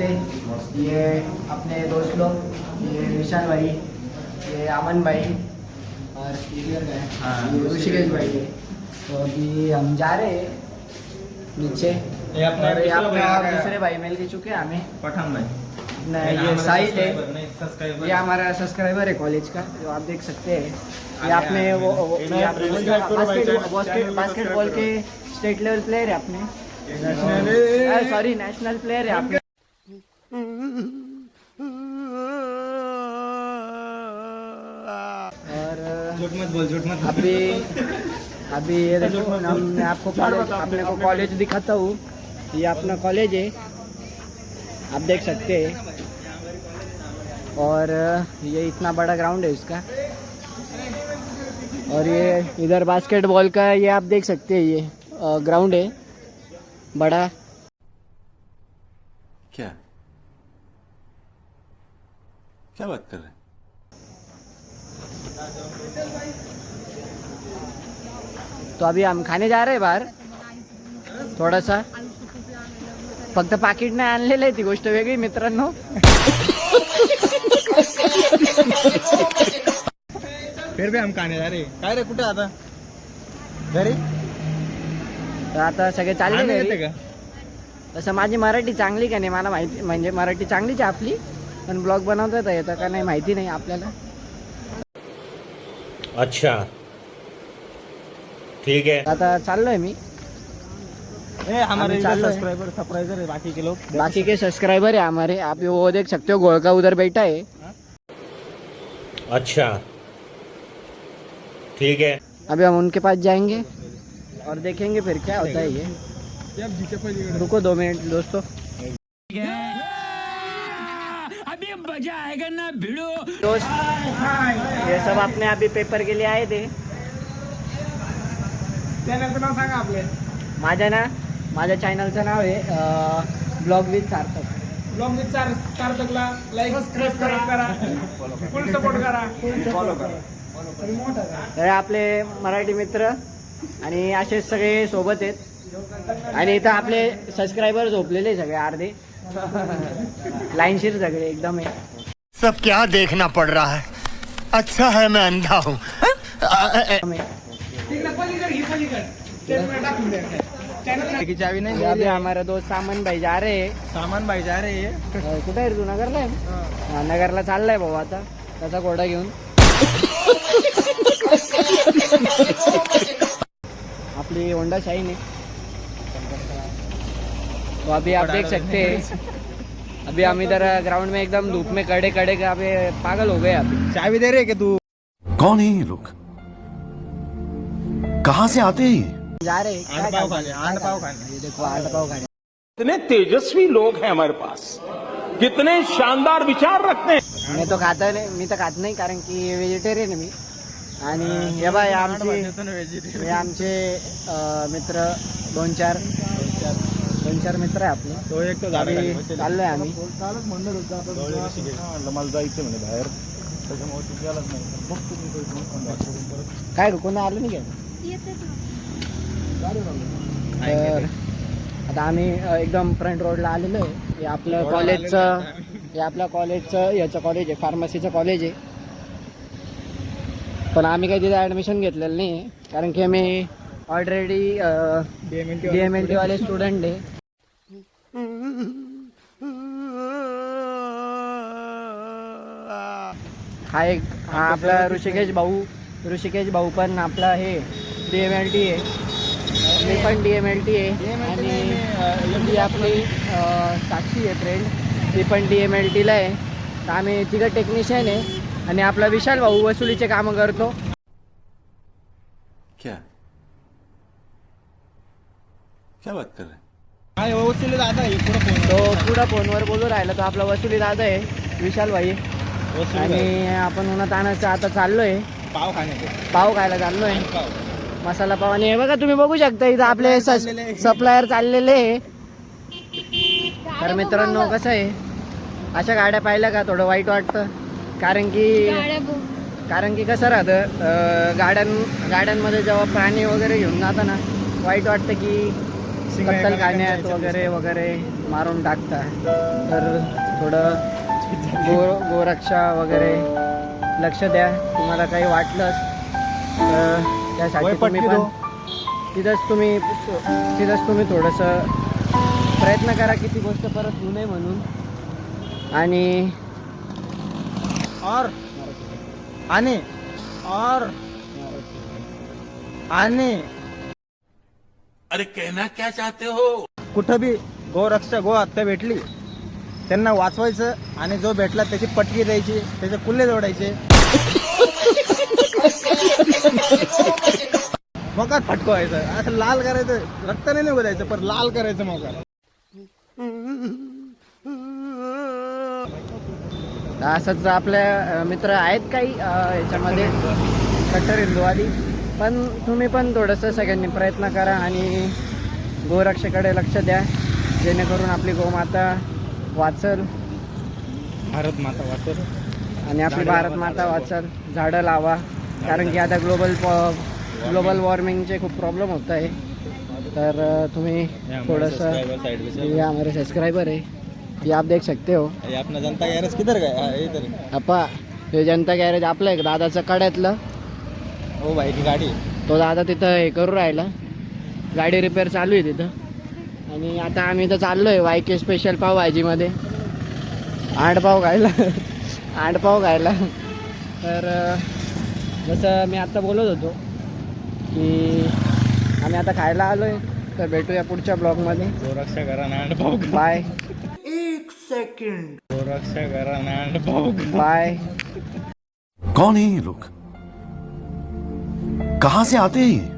नमस्ते। ये अपने दोस्त लोग, ये विशाल भाई, ये अमन भाई और ये ऋषिकेश भाई है। तो अभी हम जा रहे हैं नीचे। ये अपने और ये अपने और दूसरे भाई मिल के चुके हैं हमें। पठान भाई नहीं, ये साहिल है, ये हमारा सब्सक्राइबर है कॉलेज का, जो आप देख सकते हैं। ये आपने वो बास्केटबॉल के स्टेट लेवल प्लेयर है अपने, सॉरी नेशनल प्लेयर है आपने। और झूठ मत अभी ये देखो, मैं आपको अपने को कॉलेज दिखाता हूँ। ये अपना कॉलेज है, आप देख सकते हैं। और ये इतना बड़ा ग्राउंड है इसका। और ये इधर बास्केटबॉल का, ये आप देख सकते हैं, ये ग्राउंड है बड़ा। क्या बात कर रहे हैं? तो अभी हम खाने जा रहे हैं बाहेर थोडासा. फक्त पाकिट नाही आणलेलं आहे, ती गोष्ट वेगळी मित्रांनो. फिर भी हम खाने जा रहे. काय रे, कुठे आता घरी? तर आता सगळे चालले आम्ही घरी. येते का? तसं माझी मराठी चांगली का नाही मला माहिती, म्हणजे मराठी चांगलीच आहे आपली, पण ब्लॉग बनवता येतं का नाही माहिती नाही आपल्याला. अच्छा ठीक है. आता चाललोय मी. हमारे अभी चालू है. सब्सक्राइबर है बाकी के लोग. बाकी के सब्सक्राइबर है हमारे, आप वो देख सकते हो. गोलका उधर बैठा है. अच्छा ठीक है. अभी हम उनके पास जाएंगे और देखेंगे फिर क्या होता है. ये रुको 2 मिनट दोस्तों. अभी मजा आएगा ना भिड़ो. दोस्त ये सब अपने अभी पेपर के लिए आए थे. चॅनलचं नाव सांगा आपले. माझ्या चॅनलचं नाव आहे blog with Sarthak. Blog with सार्थकला लाईक सबस्क्राइब करा, फुल सपोर्ट करा, फॉलो करा. तर आपले मराठी मित्र आणि असेच सगळे सोबत आहेत. आणि इथं आपले सबस्क्रायबर झोपलेले सगळे अर्धे लाईनशीर सगळे एकदम आहे. सब क्या देखना पड़ रहा है. अच्छा है मैं अंधा हूँ. की चावी नाही. अभी हमारा दोस्त सामान भाई जा रहे हैं. सामान भाई जा रहे हैं. कुठे आहे तू? नगरला आहे. हा, नगरला चाललाय भाऊ आता त्याचा घोडा घेऊन. आपली होंडा शाईन है. तो अभी आप देख सकते हैं, अभी हम इधर ग्राउंड में एकदम धूप में खड़े अभी पागल हो गए. अभी चावी दे रहे के तू? कौन है ये लोग? कहाँ से आते हैं? जा रहे हैं. अंड पाव खाने, अंड पाव खाने. ये देखो अंड पाव खाने. कितने तेजस्वी लोग हैं हमारे पास, कितने शानदार विचार रखते हैं. मी तो खाता नाही, मी तर खात नाही कारण की व्हेजिटेरियन आहे मी. आणि हे बाय आमचे मित्र 2-4 मित्र आहे आपले. तो एक तो झाड अभी चाललोय आम्ही. मला जायचं म्हणे बाहेर. काय कोणी आलं नाही का? तर आता आम्ही एकदम फ्रंट रोडला आलेलो आहे. हे आपलं कॉलेजचं याचं कॉलेज आहे, फार्मसीचं कॉलेज आहे. पण आम्ही काही तिथे ॲडमिशन घेतलेलं नाही आहे कारण की आम्ही ऑलरेडी DMLT वाले स्टुडंट आहे. हा आपला ऋषिकेश भाऊ पण आपला हे DMLT आहे. मी पण DMLT आहे. आणि ही आपली साक्षी आहे फ्रेंड, ती पण DMLTला आहे. तर आम्ही तिघं टेक्निशियन आहे. आणि आपला विशाल भाऊ वसुलीचे कामं करतो. क्या बात कर रहे हैं? हा वसुली दादा आहे पुढे फोन. तो पुढं फोनवर बोलू राहिला. तो आपला वसुली दादा आहे, विशाल भाई. आणि आपण उन्हात आणायचं आता चाललोय. पाव खाणे, पाव खायला चाललोय, मसाला पाव. आणि हे बघा तुम्ही बघू शकता इथं आपले सप्लायर चाललेले आहे. तर मित्रांनो कसं आहे, अशा गाड्या पाहिल्या का थोडं वाईट वाटतं. कारण की कसं राहतं गाड्यांमध्ये जेव्हा प्राणी वगैरे घेऊन जाताना वाईट वाटतं की कत्तलखान्यात वगैरे वगैरे मारून टाकतात. तर थोडं गोरक्षा वगैरे लक्ष द्या. तुम्हाला काही वाटलंच तर त्यासाठी तुम्ही पण तिथंच तुम्ही थोडंसं प्रयत्न करा की ती गोष्ट परत होऊ नये म्हणून. आणि अरे कहना क्या चाहते हो? कुठं बी गोरक्षा गो हत्या भेटली त्यांना वाचवायचं आणि जो भेटला त्याची पटकी द्यायची, त्याचे कुल्ले जोडायचे, मोकार फटकवायचं, असं लाल करायचं, रक्त नाही निघू द्यायचं पण लाल करायचं मोकार. असंच आपल्या मित्र आहेत काही याच्यामध्ये कट्टर हिंदूवादी. पण तुम्ही पण थोडंसं सगळ्यांनी प्रयत्न करा आणि गोरक्षेकडे लक्ष द्या जेणेकरून आपली गोमाता वाचल, भारत माता वाचल आणि आपली भारत माता वाचल. झाडं लावा कारण की आता ग्लोबल वॉर्मिंगचे खूप प्रॉब्लेम होत आहे. तर तुम्ही थोडंसं ये हमारे सब्सक्राइबर है, ये आप देख सकते हो. अपना जनता गॅरेज किधर गए इधर अप्पा हे जनता गॅरेज आपलं एक दादाचं कड्यातलं. हो भाई की गाडी तो दादा तिथं हे करू राहिला, गाडी रिपेअर चालू आहे तिथं. आणि आता आम्ही इथं चाललो आहे YK स्पेशल पावभाजीमध्ये आंडपाव खायला. तर जसं मी आत्ता बोलत होतो की आम्ही आता खायला आलो आहे. तर भेटूया पुढच्या ब्लॉगमध्ये. गोरक्षा करा नांडपाव बाय. गोरक्षा करा नांडपाव बाय. कौन है ये लोग? कहां से आते हैं ये?